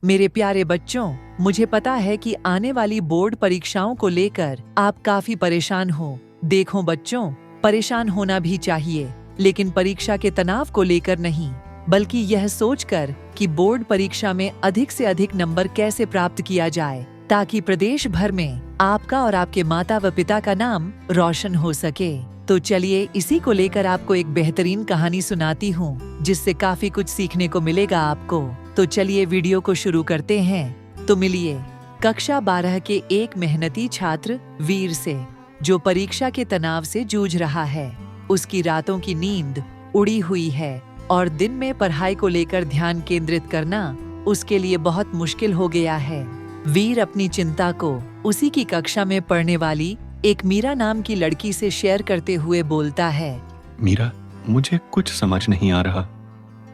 मेरे प्यारे बच्चों, मुझे पता है कि आने वाली बोर्ड परीक्षाओं को लेकर आप काफी परेशान हो। देखो बच्चों, परेशान होना भी चाहिए, लेकिन परीक्षा के तनाव को लेकर नहीं, बल्कि यह सोचकर कि बोर्ड परीक्षा में अधिक से अधिक नंबर कैसे प्राप्त किया जाए, ताकि प्रदेश भर में आपका और आपके माता व पिता का नाम रोशन हो सके। तो चलिए इसी को लेकर आपको एक बेहतरीन कहानी सुनाती हूँ, जिससे काफी कुछ सीखने को मिलेगा आपको। तो चलिए वीडियो को शुरू करते हैं। तो मिलिए कक्षा 12 के एक मेहनती छात्र वीर से, जो परीक्षा के तनाव से जूझ रहा है। उसकी रातों की नींद उड़ी हुई है और दिन में पढ़ाई को लेकर ध्यान केंद्रित करना उसके लिए बहुत मुश्किल हो गया है। वीर अपनी चिंता को उसी की कक्षा में पढ़ने वाली एक मीरा नाम की लड़की से शेयर करते हुए बोलता है। मीरा, मुझे कुछ समझ नहीं आ रहा।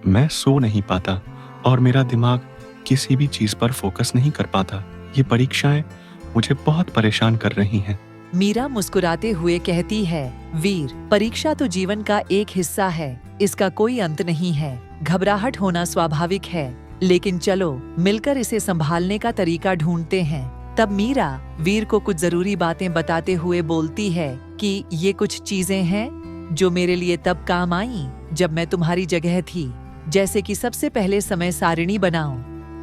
मैं सो नहीं पाता और मेरा दिमाग किसी भी चीज पर फोकस नहीं कर पाता। ये परीक्षाएं मुझे बहुत परेशान कर रही हैं। मीरा मुस्कुराते हुए कहती है, वीर, परीक्षा तो जीवन का एक हिस्सा है, इसका कोई अंत नहीं है। घबराहट होना स्वाभाविक है, लेकिन चलो मिलकर इसे संभालने का तरीका ढूंढते हैं। तब मीरा वीर को कुछ जरूरी बातें बताते हुए बोलती है कि ये कुछ चीजें हैं जो मेरे लिए तब काम आई जब मैं तुम्हारी जगह थी। जैसे कि सबसे पहले समय सारिणी बनाओ,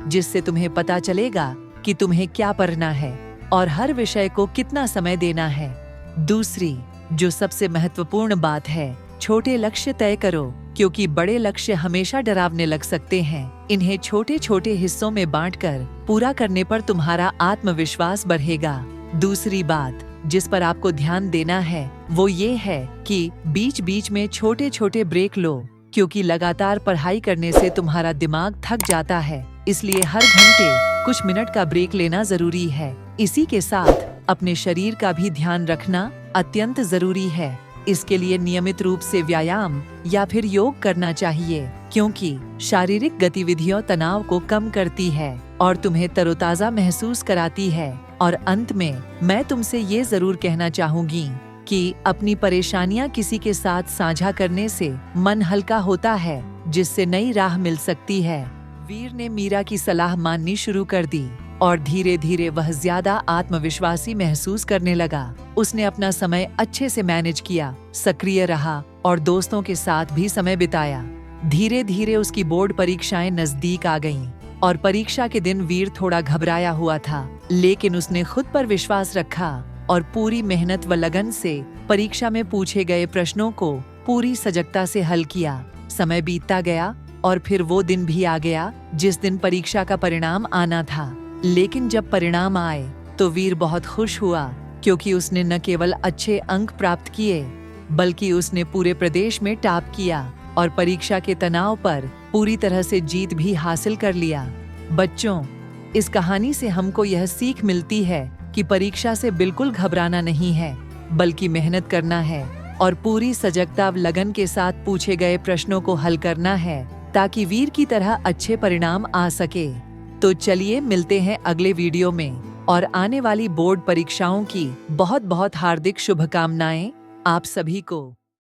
जिससे तुम्हें पता चलेगा कि तुम्हें क्या पढ़ना है और हर विषय को कितना समय देना है। दूसरी, जो सबसे महत्वपूर्ण बात है, छोटे लक्ष्य तय करो, क्योंकि बड़े लक्ष्य हमेशा डरावने लग सकते हैं। इन्हें छोटे छोटे हिस्सों में बांटकर पूरा करने पर तुम्हारा आत्मविश्वास बढ़ेगा। दूसरी बात जिस पर आपको ध्यान देना है वो ये है कि बीच बीच में छोटे छोटे ब्रेक लो, क्योंकि लगातार पढ़ाई करने से तुम्हारा दिमाग थक जाता है। इसलिए हर घंटे कुछ मिनट का ब्रेक लेना जरूरी है। इसी के साथ अपने शरीर का भी ध्यान रखना अत्यंत जरूरी है। इसके लिए नियमित रूप से व्यायाम या फिर योग करना चाहिए, क्योंकि शारीरिक गतिविधियां तनाव को कम करती है और तुम्हें तरोताजा महसूस कराती है। और अंत में मैं तुमसे ये जरूर कहना चाहूंगी कि अपनी परेशानियां किसी के साथ साझा करने से मन हल्का होता है, जिससे नई राह मिल सकती है। वीर ने मीरा की सलाह माननी शुरू कर दी और धीरे धीरे वह ज्यादा आत्मविश्वासी महसूस करने लगा। उसने अपना समय अच्छे से मैनेज किया, सक्रिय रहा और दोस्तों के साथ भी समय बिताया। धीरे धीरे उसकी बोर्ड परीक्षाएं नजदीक आ गईं और परीक्षा के दिन वीर थोड़ा घबराया हुआ था, लेकिन उसने खुद पर विश्वास रखा और पूरी मेहनत व लगन से परीक्षा में पूछे गए प्रश्नों को पूरी सजगता से हल किया। समय बीतता गया और फिर वो दिन भी आ गया जिस दिन परीक्षा का परिणाम आना था। लेकिन जब परिणाम आए तो वीर बहुत खुश हुआ, क्योंकि उसने न केवल अच्छे अंक प्राप्त किए, बल्कि उसने पूरे प्रदेश में टॉप किया और परीक्षा के तनाव पर पूरी तरह से जीत भी हासिल कर लिया। बच्चों, इस कहानी से हमको यह सीख मिलती है कि परीक्षा से बिल्कुल घबराना नहीं है, बल्कि मेहनत करना है और पूरी सजगता व लगन के साथ पूछे गए प्रश्नों को हल करना है, ताकि वीर की तरह अच्छे परिणाम आ सके। तो चलिए मिलते हैं अगले वीडियो में और आने वाली बोर्ड परीक्षाओं की बहुत बहुत हार्दिक शुभकामनाएं आप सभी को।